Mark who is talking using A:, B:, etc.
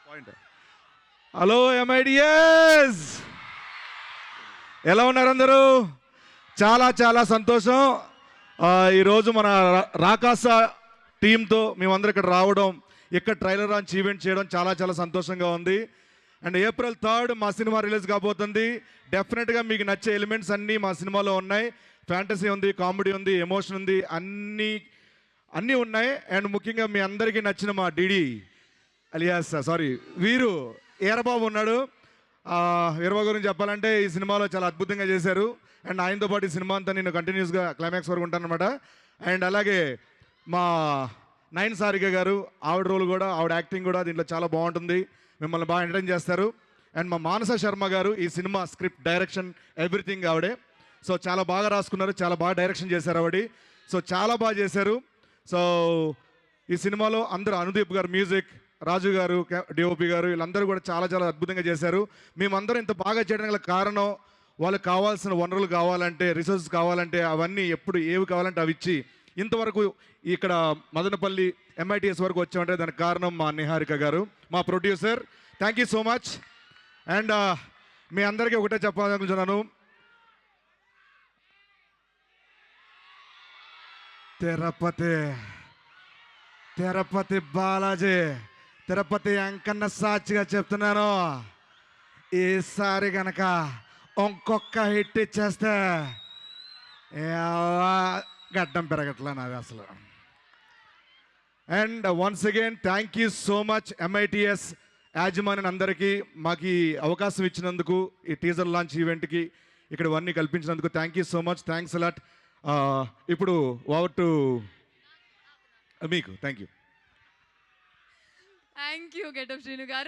A: Point. Hello MIDS, ఎలా ఉన్నారు అందరూ? చాలా చాలా సంతోషం. ఈరోజు మన రాకాస టీంతో మేమందరం ఇక్కడ రావడం, ఇక్కడ ట్రైలర్ లాంచ్ ఈవెంట్ చేయడం చాలా చాలా సంతోషంగా ఉంది. అండ్ April 3 మా సినిమా రిలీజ్ కాబోతుంది. డెఫినెట్గా మీకు నచ్చే ఎలిమెంట్స్ అన్నీ మా సినిమాలో ఉన్నాయి. ఫ్యాంటసీ ఉంది, కామెడీ ఉంది, ఎమోషన్ ఉంది, అన్నీ ఉన్నాయి. అండ్ ముఖ్యంగా మీ అందరికీ నచ్చిన మా డిడి అలియాస్ వీరు ఈరబాబు ఉన్నాడు. వీరబాబు గురించి చెప్పాలంటే ఈ సినిమాలో చాలా అద్భుతంగా చేశారు. అండ్ ఆయనతో పాటు ఈ సినిమా అంతా నేను కంటిన్యూస్గా క్లైమాక్స్ వరకు ఉంటానన్నమాట. అండ్ అలాగే మా నయన్ సారిక గారు, ఆవిడ రోల్ కూడా, ఆవిడ యాక్టింగ్ కూడా దీంట్లో చాలా బాగుంటుంది. మిమ్మల్ని బాగా ఎంటర్టైన్ చేస్తారు. అండ్ మా మానస శర్మ గారు ఈ సినిమా స్క్రిప్ట్, డైరెక్షన్, ఎవ్రీథింగ్ ఆవిడే. సో చాలా బాగా రాసుకున్నారు, చాలా బాగా డైరెక్షన్ చేశారు ఆవిడ. సో చాలా బాగా చేశారు. సో ఈ సినిమాలో అందరూ, అనుదీప్ గారు మ్యూజిక్, రాజు గారు డిఓపి గారు, వీళ్ళందరూ కూడా చాలా చాలా అద్భుతంగా చేశారు. మేమందరం ఇంత బాగా చేయడానికి గల కారణం, వాళ్ళకి కావాల్సిన వనరులు కావాలంటే, రిసోర్సెస్ కావాలంటే అవన్నీ ఎప్పుడు ఏవి కావాలంటే అవి ఇచ్చి ఇంతవరకు ఇక్కడ మదనపల్లి MITS వరకు వచ్చామంటే దానికి కారణం మా నిహారిక గారు, మా producer. Thank you so much. And మీ అందరికీ ఒకటే చెప్పాలనుకుంటున్నాను, తిరుపతి బాలాజీ, తిరుపతి వెంకన్న సాక్షిగా చెప్తున్నాను, ఈసారి కనుక ఇంకొక హిట్ ఇచ్చేస్తే గడ్డం పెరగట్లా నాది అసలు. And once again thank you so much MITS యాజమాన్యం అందరికీ మాకు ఈ అవకాశం ఇచ్చినందుకు, ఈ టీజర్ లాంచ్ ఈవెంట్కి ఇక్కడ ఇవన్నీ కల్పించినందుకు thank you so much. Thanks a lot. ఇప్పుడు ఓవర్ టు మీకు. Thank you.
B: Thank you getup Srinu గారు.